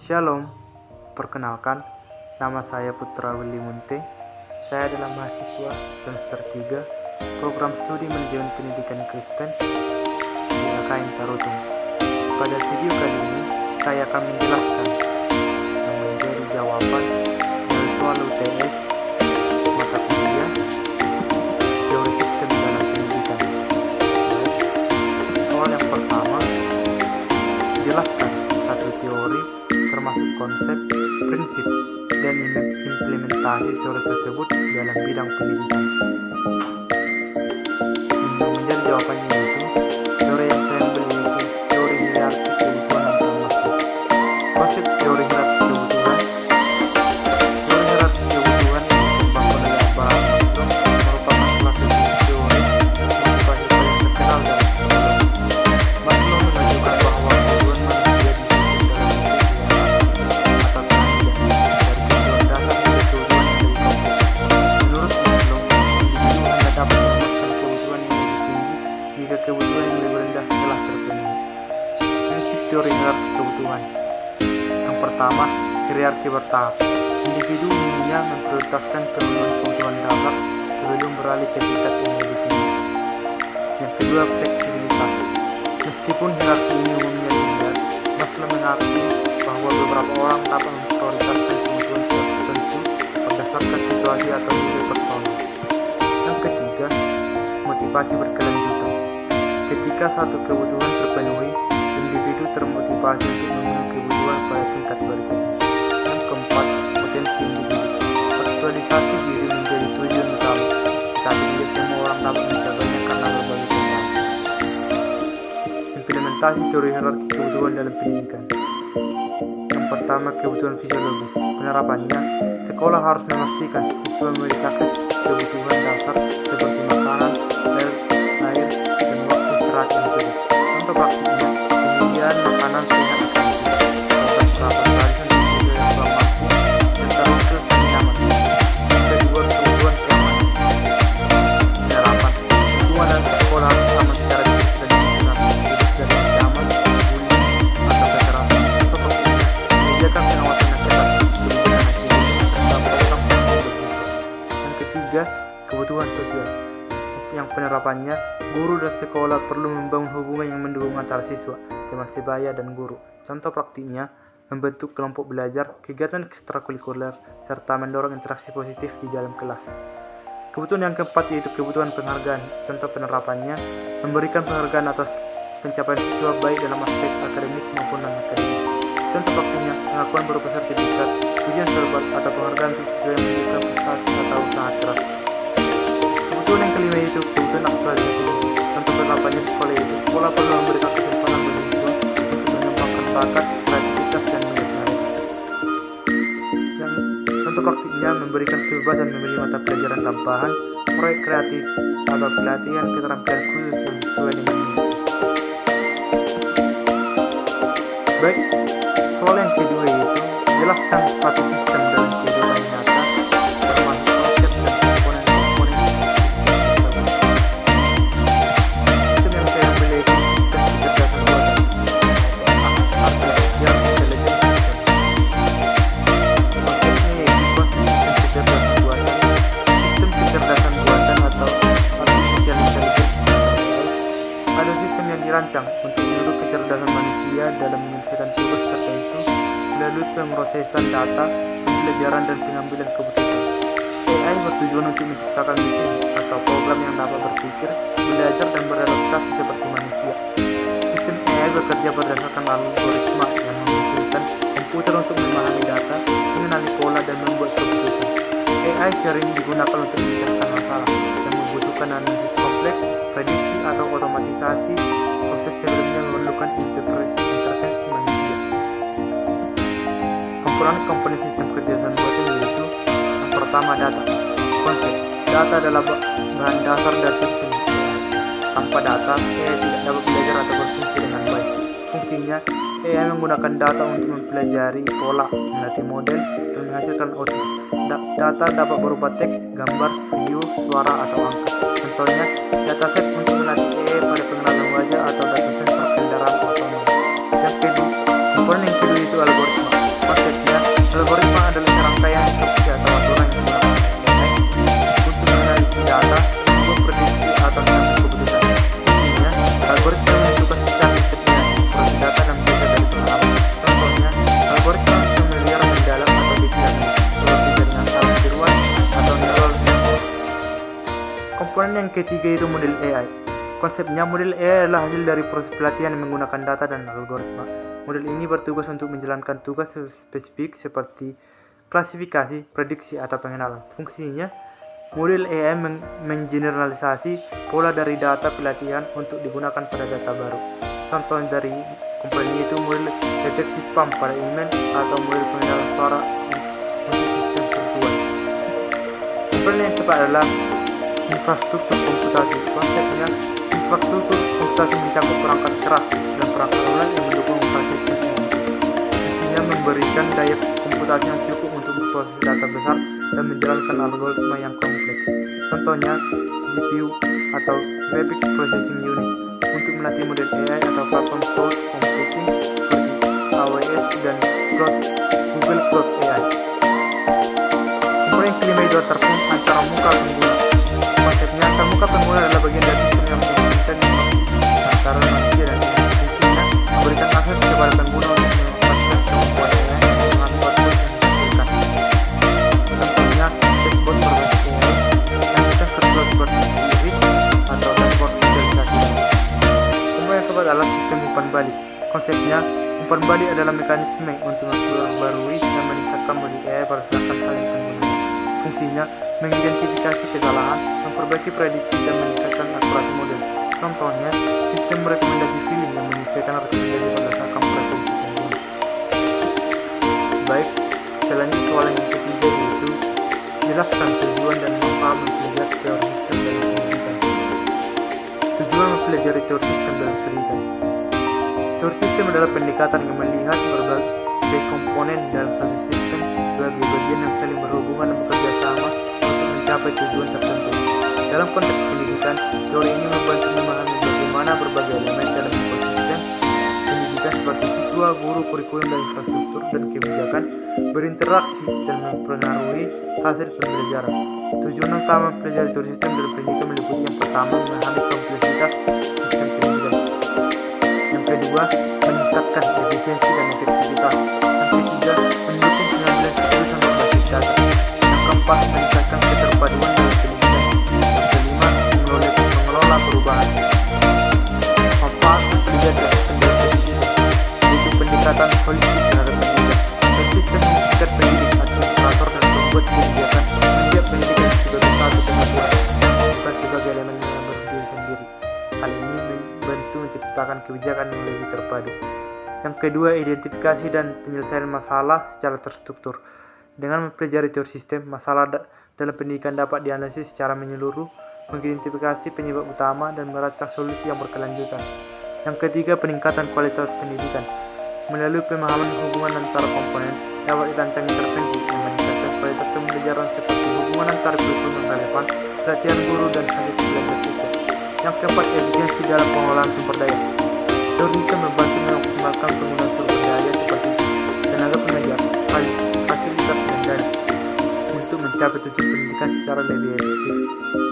Shalom, perkenalkan, nama saya Putra Willy Munte. Saya adalah mahasiswa semester 3 program studi manajemen pendidikan Kristen di AKM Tarutung. Pada video kali ini, saya akan menjelaskan yang menjadi jawaban dari soal UTS mata kuliah teori sistem dalam pendidikan. Soal yang pertama, jelaskan satu teori termasuk konsep, prinsip, dan implementasi teori tersebut dalam bidang pendidikan. Untuk menjadi jawabannya yaitu, teori yang saya ambil yaitu teori hierarki kebutuhan dan pengawasan. Konsep teori hierarki kebutuhan. Teori hierarki kebutuhan yang dikembangkan oleh Abraham Maslow merupakan salah satu teori motivasi paling terkenal dalam psikologi. Maslow menunjukkan bahwa kebutuhan manusia disusun dalam kebutuhan yang lebih rendah telah terpenuhi. Prinsip teori hierarki kebutuhan. Yang pertama, hierarki bertahap. Individu umumnya memprioritaskan pemenuhan kebutuhan dasar sebelum beralih ke tingkat yang lebih tinggi. Yang kedua, fleksibilitas. Meskipun hierarki ini umumnya linear, Maslow mengakui bahwa beberapa orang dapat memprioritaskan kebutuhan tertentu berdasarkan situasi atau nilai personal. Yang ketiga, motivasi berkelanjutan. Ketika satu kebutuhan terpenuhi, individu termotivasi untuk memenuhi kebutuhan pada tingkat berikutnya. Yang keempat, potensi individu. Aktualisasi diri menjadi tujuan utama, tapi tidak semua orang dapat mencapainya karena berbagai sebab. Implementasi teori hierarki kebutuhan dalam pendidikan. Yang pertama, kebutuhan fisiologis. Penerapannya, sekolah harus memastikan siswa memiliki kebutuhan dasar seperti makanan, air, dan waktu istirahat yang cukup. Contoh praktiknya, penyediaan makanan sehat di kantin, obat perabot tradisi dan juga yang bermakna, serta waktu dan nyaman. Kedua, kebutuhan keamanan. Penerapan, lingkungan dan sekolah harus aman secara fisik dan emosional, hidup dari ancaman, bullying, atau kekerasan. Contoh praktiknya, menyediakan pengawasan yang ketat, pendidikan yang hidup, serta program pendidikan. Yang ketiga, kebutuhan sosial. Yang penerapannya, guru dan sekolah perlu membangun hubungan yang mendukung antara siswa, teman sebaya, dan guru. Contoh praktiknya, membentuk kelompok belajar, kegiatan ekstrakurikuler, serta mendorong interaksi positif di dalam kelas. Kebutuhan yang keempat yaitu kebutuhan penghargaan. Contoh penerapannya, memberikan penghargaan atas pencapaian siswa baik dalam aspek akademik maupun non-akademik. Contoh praktiknya, pengakuan berupa sertifikat, ujian serbat, atau penghargaan untuk siswa yang menunjukkan prestasi atau usaha keras. Kebutuhan yang kelima yaitu kebutuhan aktualisasi. Contoh penerapannya sekolah itu, sekolah perlu memberikan kesempatan bagi siswa untuk mengembangkan bakat, kreativitas, dan minat mereka. Yang contoh praktiknya, memberikan kebebasan memilih mata pelajaran tambahan, proyek kreatif, atau pelatihan keterampilan khusus yang sesuai dengan minat. Baik, soal yang kedua yaitu jelaskan suatu sistem dalam kehidupan nyata termasuk konsep dan komponen-komponen sistem yang saya ambil yaitu sistem kecerdasan buatan artificial intelligence system. Konsepnya yaitu konsep sistem kecerdasan buatan. Sistem kecerdasan buatan atau artificial intelligence adalah sistem yang dirancang untuk meniru kecerdasan manusia dalam menyelesaikan tugas tertentu melalui pemrosesan data, pembelajaran, dan pengambilan keputusan. AI bertujuan untuk menciptakan mesin atau program yang dapat berpikir, belajar, dan beradaptasi seperti manusia. Sistem AI bekerja berdasarkan algoritma yang memungkinkan komputer untuk memahami data, mengenali pola, dan membuat keputusan. AI sering digunakan untuk memecahkan masalah yang membutuhkan analisis kompleks, prediksi, atau otomatisasi proses sebelumnya memerlukan intervensi manusia. Komponen sistem kecerdasan buatan yaitu yang pertama, data. Konsep data adalah bahan dasar dari sistem AI. Tanpa data, AI tidak dapat belajar atau berfungsi dengan baik. Fungsinya, AI menggunakan data untuk mempelajari pola, melatih model, dan menghasilkan output. Data dapat berupa teks, gambar, video, suara, atau angka. Contohnya, dataset untuk melatih AI pada pengenalan wajah atau data sensor kendaraan otonom. Yang kedua, komponen yang kedua itu algoritma. ketiga itu model AI. Konsepnya, model AI adalah hasil dari proses pelatihan yang menggunakan data dan algoritma. Model ini bertugas untuk menjalankan tugas spesifik seperti klasifikasi, prediksi, atau pengenalan. Fungsinya, model AI mengeneralisasi pola dari data pelatihan untuk digunakan pada data baru. Contoh dari komponen itu model deteksi spam pada email atau model pengenalan suara untuk sistem virtual. Komponen yang keempat adalah infrastruktur komputasi. Konsepnya, infrastruktur komputasi mencakup perangkat keras dan perangkat lunak yang mendukung operasi sistem. Isinya memberikan daya komputasi yang cukup untuk memproses data besar dan menjalankan algoritma yang kompleks. Contohnya, GPU atau Graphic Processing Unit untuk melatih model AI atau platform cloud computing seperti AWS dan Google Cloud AI. Komponen kelima itu terpun antara muka pengguna. Konsepnya, antarmuka pengguna adalah bagian dari sistem yang menghubungkan antara manusia dan AI. Fungsinya, memberikan akses kepada pengguna untuk mengakses kemampuan AI dengan output yang dihasilkan. Contohnya, chatbot berbasis AI, asisten virtual seperti Siri atau dashboard visualisasi. Komponen yang keempat adalah sistem umpan balik. Konsepnya, umpan balik adalah mekanisme untuk memperbarui dan meningkatkan model AI berdasarkan saling penggunaan. Fungsinya, mengidentifikasi kesalahan, memperbaiki prediksi, dan meningkatkan akurasi model. Contohnya, sistem rekomendasi film yang menyesuaikan rekomendasi berdasarkan preferensi pengguna. Baik, selanjutnya soalan yang ketiga yaitu jelaskan tujuan dan manfaat mempelajari teori sistem dalam pendidikan. Tujuan mempelajari teori sistem dalam pendidikan. Teori sistem adalah pendekatan yang melihat berbagai komponen dalam suatu sistem sebagai bagian yang saling berhubungan dan bekerja sama untuk mencapai tujuan tertentu. Dalam konteks pendidikan, teori ini membantu memahami bagaimana berbagai elemen dalam ekosistem pendidikan seperti siswa, guru, kurikulum, dan infrastruktur dan kebijakan berinteraksi dan mempengaruhi hasil pembelajaran. Tujuan utama mempelajari teori sistem dalam pendidikan meliputi yang pertama, memahami kompleksitas sistem pendidikan. Yang kedua, meningkatkan efisiensi dan efektivitas. Yang ketiga, mendukung pengambilan keputusan berbasis data. Yang keempat, meningkatkan keterpaduan dalam pendidikan. Yang kelima, mengelola perubahan. Manfaat mempelajari sistem dalam pendidikan yaitu pendekatan holistik terhadap pendidikan. Sistem mengikat pendidik, administrator, dan pembuat kebijakan setiap pendidikan sebagai satu kesatuan, bukan sebagai elemen yang berdiri sendiri. Hal ini membantu menciptakan kebijakan yang lebih terpadu. Yang kedua, identifikasi dan penyelesaian masalah secara terstruktur. Dengan mempelajari teori sistem, masalah dalam pendidikan dapat dianalisis secara menyeluruh, mengidentifikasi penyebab utama, dan merancang solusi yang berkelanjutan. Yang ketiga, peningkatan kualitas pendidikan. Melalui pemahaman hubungan antara komponen, dapat dirancang intervensi yang meningkatkan kualitas pembelajaran seperti hubungan antara kurikulum yang relevan, pelatihan guru, dan hasil belajar siswa. Yang keempat, efisiensi dalam pengelolaan sumber daya. Teori sistem membantu mengoptimalkan penggunaan sumber daya seperti tenaga pengajar, fasilitas, dan dana untuk mencapai tujuan pendidikan secara lebih efektif.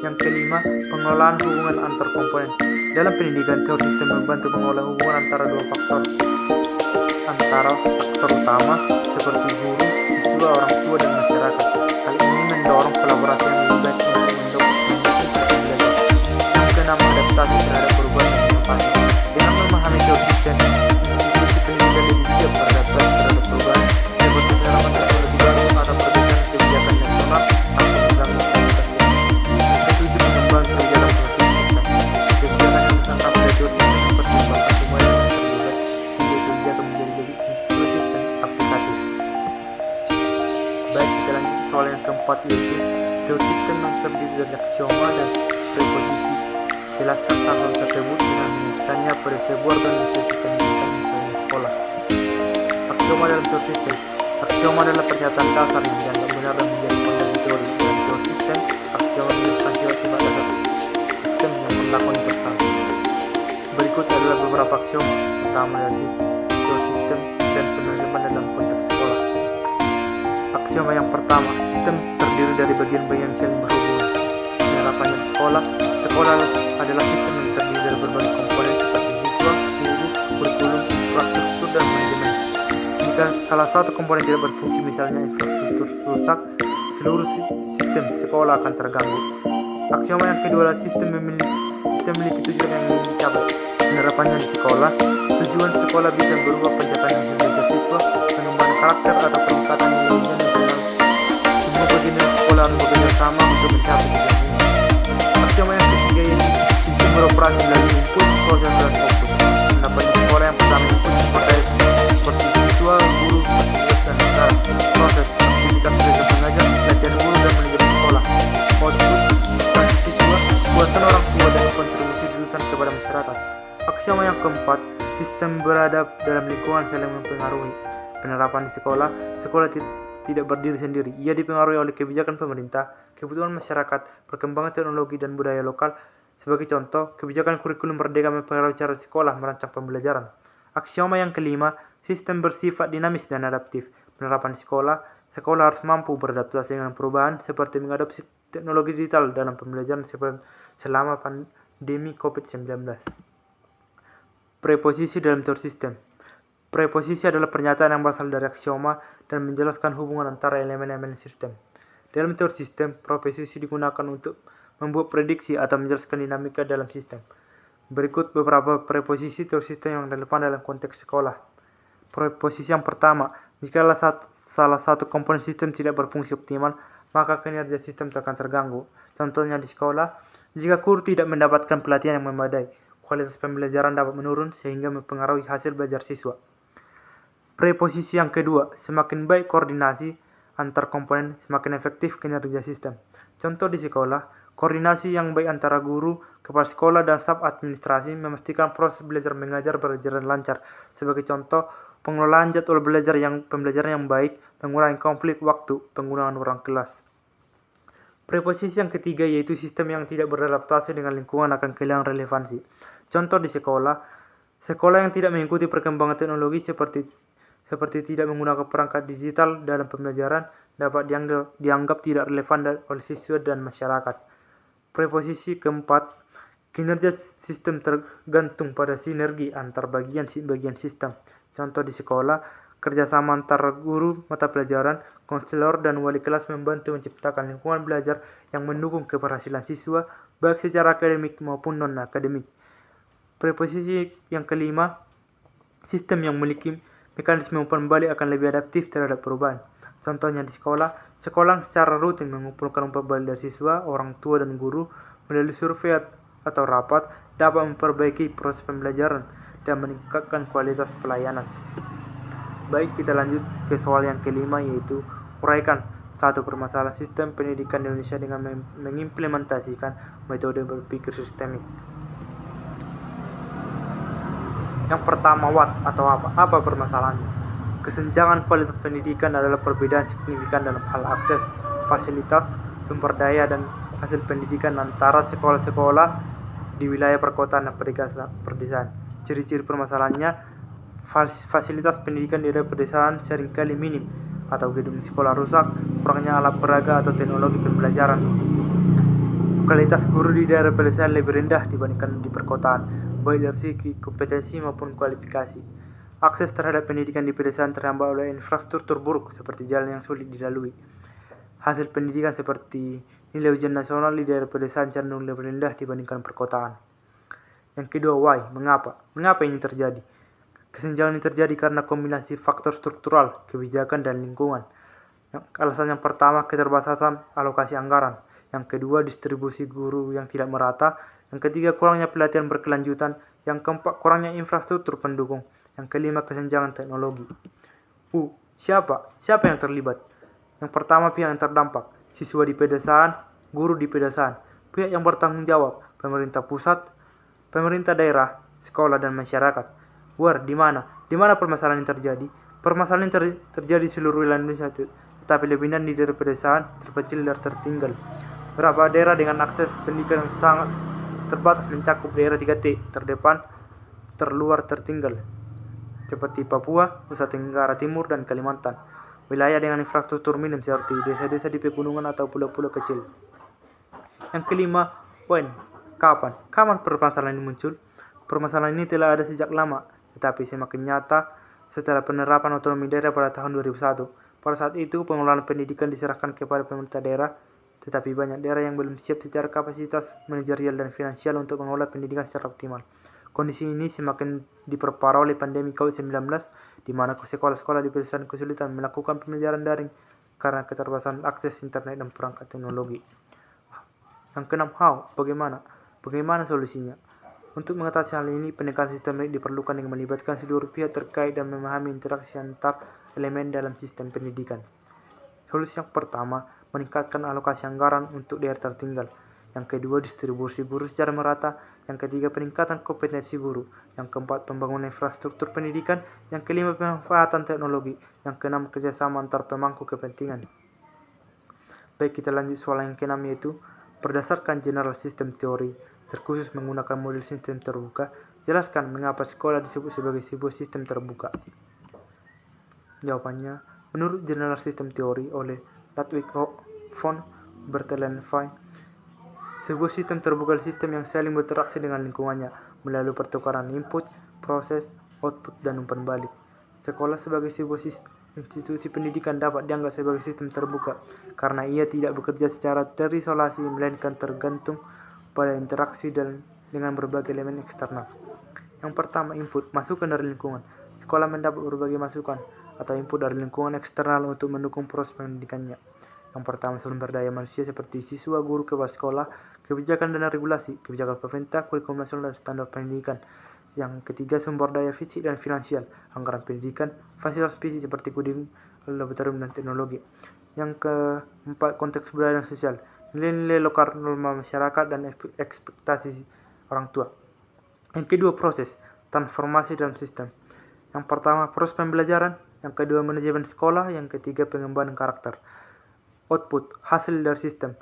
Yang kelima, pengelolaan hubungan antar komponen. Dalam pendidikan, teori sistem membantu mengelola hubungan antara dua faktor utama seperti guru, siswa, orang tua, dan masyarakat. Hal ini mendorong kolaborasi yang lebih baik untuk mendukung pembelajaran. Yang keenam, adaptasi terhadap perubahan dan inovasi. Dengan memahami teori sistem, institusi pendidikan lebih siap beradaptasi terhadap perubahan seperti penerapan teknologi baru atau perbedaan kebijakan nasional atau mengganggu stabilitas. Yang ketujuh, mengembang kebijakan proses sistem. Kebijakan yang ditangkap dari teori sistem mempertimbangkan semua yang terlibat hingga kebijakan menjadi lebih inklusif dan aplikatif. Baik, kita lanjut soal yang keempat yaitu teori sistem yang terdiri dari aksioma dan preposisi. Jelaskan hal tersebut dengan menyebutkannya pada sebuah organisasi pendidikan misalnya sekolah. Aksioma dalam teori sistem. Aksioma adalah pernyataan dasar yang dianggap benar dan menjadi fondasi teori. Dalam teori sistem, aksioma menjelaskan sifat dasar sistem yang berlaku universal. Berikut adalah beberapa aksioma utama dari teori sistem dan penerjemahan dalam konteks sekolah. Aksioma yang pertama, sistem terdiri dari bagian-bagian yang saling berhubungan. Penerapannya sekolah adalah sistem yang terdiri dari berbagai komponen seperti siswa, guru, kurikulum, infrastruktur, dan manajemen. Jika salah satu komponen tidak berfungsi, misalnya infrastruktur rusak, seluruh sistem sekolah akan terganggu. Aksioma yang kedua adalah sistem memiliki tujuan yang ingin dicapai. Penerapannya di sekolah, tujuan sekolah bisa berupa pencapaian hasil belajar siswa, pengembangan karakter atau peningkatan nilai-nilai nasional. Semua bagian dari sekolah harus bekerja sama untuk mencapai tujuan ini. Aksioma yang ketiga yaitu sistem beroperasi melalui input, proses, dan output. Pendapat di sekolah yang pertama input seperti siswa, guru, fasilitas, dan negara. Proses aktivitas belajar mengajar, latihan guru, dan manajemen sekolah. Output dari siswa, buatan orang tua, dan kontribusi jurusan kepada masyarakat. Aksioma yang keempat, sistem beradab dalam lingkungan saling mempengaruhi. Penerapan di sekolah tidak berdiri sendiri. Ia dipengaruhi oleh kebijakan pemerintah, kebutuhan masyarakat, perkembangan teknologi dan budaya lokal. Sebagai contoh, kebijakan kurikulum merdeka mempengaruhi cara sekolah merancang pembelajaran. Aksioma yang kelima, sistem bersifat dinamis dan adaptif. Penerapan di sekolah harus mampu beradaptasi dengan perubahan seperti mengadopsi teknologi digital dalam pembelajaran selama pandemi COVID-19. Preposisi dalam teori sistem. Preposisi adalah pernyataan yang berasal dari aksioma dan menjelaskan hubungan antara elemen-elemen sistem. Dalam teori sistem, preposisi digunakan untuk membuat prediksi atau menjelaskan dinamika dalam sistem. Berikut beberapa preposisi teori sistem yang relevan dalam konteks sekolah. Preposisi yang pertama, jika salah satu komponen sistem tidak berfungsi optimal, maka kinerja sistem akan terganggu. Contohnya di sekolah, jika guru tidak mendapatkan pelatihan yang memadai, kualitas pembelajaran dapat menurun sehingga mempengaruhi hasil belajar siswa. Preposisi yang kedua, semakin baik koordinasi antar komponen, semakin efektif kinerja sistem. Contoh di sekolah, koordinasi yang baik antara guru, kepala sekolah, dan staf administrasi memastikan proses belajar mengajar berjalan lancar. Sebagai contoh, pengelolaan jadwal pembelajaran yang baik, mengurangi konflik waktu, penggunaan ruang kelas. Preposisi yang ketiga yaitu sistem yang tidak beradaptasi dengan lingkungan akan kehilangan relevansi. Contoh di sekolah yang tidak mengikuti perkembangan teknologi seperti tidak menggunakan perangkat digital dalam pembelajaran dapat dianggap tidak relevan oleh siswa dan masyarakat. Preposisi keempat, kinerja sistem tergantung pada sinergi antar bagian sistem. Contoh di sekolah, kerjasama antara guru mata pelajaran, konselor, dan wali kelas membantu menciptakan lingkungan belajar yang mendukung keberhasilan siswa baik secara akademik maupun non-akademik. Preposisi yang kelima, sistem yang memiliki mekanisme umpan balik akan lebih adaptif terhadap perubahan. Contohnya di sekolah secara rutin mengumpulkan umpan balik dari siswa, orang tua, dan guru melalui survei atau rapat dapat memperbaiki proses pembelajaran dan meningkatkan kualitas pelayanan. Baik, kita lanjut ke soal yang kelima yaitu uraikan satu permasalahan sistem pendidikan di Indonesia dengan mengimplementasikan metode berpikir sistemik. Yang pertama, what atau apa permasalahannya? Kesenjangan kualitas pendidikan adalah perbedaan signifikan dalam hal akses, fasilitas, sumber daya, dan hasil pendidikan antara sekolah-sekolah di wilayah perkotaan dan pedesaan. Ciri-ciri permasalahannya, fasilitas pendidikan di daerah pedesaan seringkali minim atau gedung sekolah rusak, kurangnya alat peraga atau teknologi pembelajaran. Kualitas guru di daerah pedesaan lebih rendah dibandingkan di perkotaan, baik dari segi kompetensi maupun kualifikasi. Akses terhadap pendidikan di pedesaan terhambat oleh infrastruktur buruk seperti jalan yang sulit dilalui. Hasil pendidikan seperti nilai ujian nasional di daerah pedesaan cenderung lebih rendah dibandingkan perkotaan. Yang kedua, why? Mengapa? Mengapa ini terjadi? Kesenjangan ini terjadi karena kombinasi faktor struktural, kebijakan, dan lingkungan. Alasan yang pertama, keterbatasan alokasi anggaran. Yang kedua, distribusi guru yang tidak merata. Yang ketiga, kurangnya pelatihan berkelanjutan. Yang keempat, kurangnya infrastruktur pendukung. Yang kelima, kesenjangan teknologi. Siapa yang terlibat? Yang pertama, pihak yang terdampak. Siswa di pedesaan, guru di pedesaan. Pihak yang bertanggung jawab, pemerintah pusat, pemerintah daerah, sekolah, dan masyarakat. Di mana? Di mana permasalahan ini terjadi? Permasalahan ini terjadi di seluruh wilayah Indonesia, tetapi lebih di daerah pedesaan, terpencil, dan tertinggal. Beberapa daerah dengan akses pendidikan yang sangat terbatas mencakup daerah 3T, terdepan, terluar, tertinggal, seperti Papua, Nusa Tenggara Timur, dan Kalimantan. Wilayah dengan infrastruktur minim seperti desa-desa di pegunungan atau pulau-pulau kecil. Yang kelima, kapan permasalahan ini muncul? Permasalahan ini telah ada sejak lama, tetapi semakin nyata setelah penerapan otonomi daerah pada tahun 2001. Pada saat itu, pengelolaan pendidikan diserahkan kepada pemerintah daerah, tetapi banyak daerah yang belum siap secara kapasitas manajerial dan finansial untuk mengelola pendidikan secara optimal. Kondisi ini semakin diperparah oleh pandemi COVID-19, di mana sekolah-sekolah di pedesaan kesulitan melakukan pembelajaran daring karena keterbatasan akses internet dan perangkat teknologi. Yang keenam, bagaimana solusinya? Untuk mengatasi hal ini, pendekatan sistemik diperlukan dengan melibatkan seluruh pihak terkait dan memahami interaksi antar elemen dalam sistem pendidikan. Solusi yang pertama, meningkatkan alokasi anggaran untuk daerah tertinggal. Yang kedua, distribusi guru secara merata. Yang ketiga, peningkatan kompetensi guru. Yang keempat, pembangunan infrastruktur pendidikan. Yang kelima, pemanfaatan teknologi. Yang keenam, kerjasama antar pemangku kepentingan. Baik, kita lanjut soal yang keenam, yaitu berdasarkan general system teori, terkhusus menggunakan model sistem terbuka, jelaskan mengapa sekolah disebut sebagai sebuah sistem terbuka. Jawabannya, menurut general system teori oleh Ludwig von Bertalanffy, sebuah sistem terbuka adalah sistem yang saling berinteraksi dengan lingkungannya melalui pertukaran input, proses, output, dan umpan balik. Sekolah sebagai sebuah institusi pendidikan dapat dianggap sebagai sistem terbuka karena ia tidak bekerja secara terisolasi, melainkan tergantung pada interaksi dengan berbagai elemen eksternal. Yang pertama, input, masukan dari lingkungan. Sekolah mendapat berbagai masukan atau input dari lingkungan eksternal untuk mendukung proses pendidikannya. Yang pertama, sumber daya manusia seperti siswa, guru, kepala sekolah, kebijakan dan regulasi, kebijakan pemerintah, kurikulum nasional, dan standar pendidikan. Yang ketiga, sumber daya fisik dan finansial, anggaran pendidikan, fasilitas fisik seperti kuding, laboratorium, dan teknologi. Yang keempat, konteks budaya dan sosial, nilai-nilai lokal, norma masyarakat, dan ekspektasi orang tua. Yang kedua, proses transformasi dalam sistem. Yang pertama, proses pembelajaran. Yang kedua, manajemen sekolah. Yang ketiga, pengembangan karakter. Output, hasil dari sistem.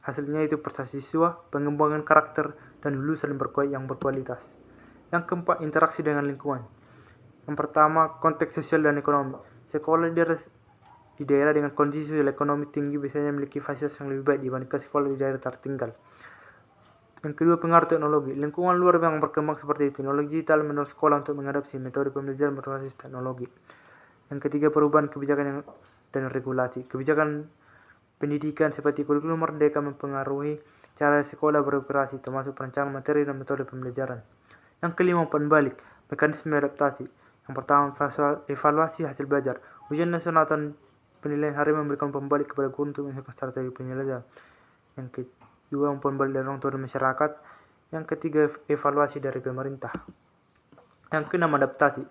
Hasilnya itu prestasi siswa, pengembangan karakter, dan lulusan yang berkualitas. Yang keempat, interaksi dengan lingkungan. Yang pertama, konteks sosial dan ekonomi. Sekolah di daerah dengan kondisi sosial ekonomi tinggi biasanya memiliki fasilitas yang lebih baik dibandingkan sekolah di daerah tertinggal. Yang kedua, pengaruh teknologi. Lingkungan luar yang berkembang seperti teknologi digital mendorong sekolah untuk mengadopsi metode pembelajaran berbasis teknologi. Yang ketiga, perubahan kebijakan dan regulasi. Kebijakan pendidikan seperti kurikulum merdeka mempengaruhi cara sekolah beroperasi, termasuk perencanaan materi dan metode pembelajaran. Yang kelima, umpan balik, mekanisme adaptasi. Yang pertama, evaluasi hasil belajar. Ujian nasional dan penilaian harian memberikan umpan balik kepada guru untuk menentukan strategi pembelajaran. Yang kedua, umpan balik dari orang tua dan masyarakat. Yang ketiga, evaluasi dari pemerintah. Yang keenam, adaptasi,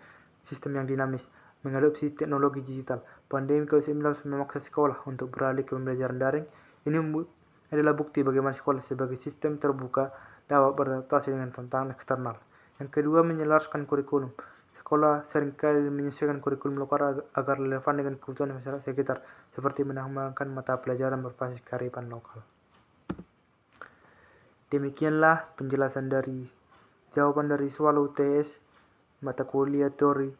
sistem yang dinamis, mengadopsi teknologi digital. Pandemi COVID-19 memaksa sekolah untuk beralih ke pembelajaran daring. Ini adalah bukti bagaimana sekolah sebagai sistem terbuka dapat beradaptasi dengan tantangan eksternal. Yang kedua, menyelaraskan kurikulum. Sekolah seringkali menyesuaikan kurikulum lokal agar relevan dengan kebutuhan masyarakat sekitar, seperti menambahkan mata pelajaran berbasis kearifan lokal. Demikianlah jawaban dari soal UTS mata kuliah teori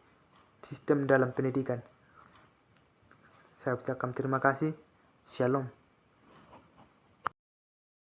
sistem dalam pendidikan. Saya ucapkan terima kasih. Shalom.